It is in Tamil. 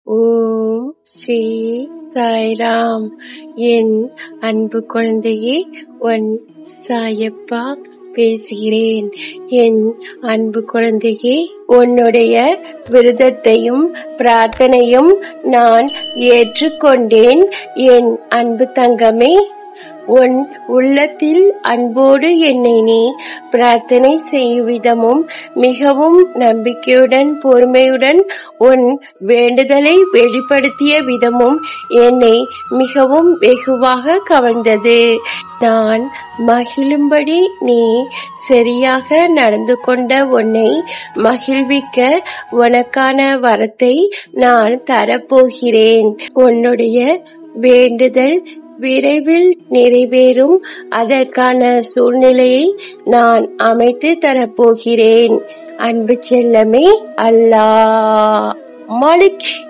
ஓம் ஸ்ரீ சாய்ராம். என் அன்பு குழந்தையே, உன் சாயப்பா பேசுகிறேன். என் அன்பு குழந்தையே, உன்னுடைய விரதத்தையும் பிரார்த்தனையும் நான் ஏற்றுக்கொண்டேன். என் அன்பு தங்கமே, உன் உள்ளத்தில் அன்போடு என்னை நீ பிரார்த்தனை செய்யும் விதமும் மிகவும் நம்பிக்கையுடன் பொறுமையுடன் உன் வேண்டுதலை வெளிப்படுத்திய விதமும் என்னை மிகவும் வெகுவாக கவர்ந்தது. நான் மகிழும்படி நீ சரியாக நடந்து கொண்ட உன்னை மகிழ்விக்க உனக்கான வரத்தை நான் தரப்போகிறேன். உன்னுடைய வேண்டுதல் விரைவில் நிறைவேறும். அதற்கான சூழ்நிலையை நான் அமைத்து தரப்போகிறேன். அன்பு செல்லமே, அல்லாஹ் மாலிக்.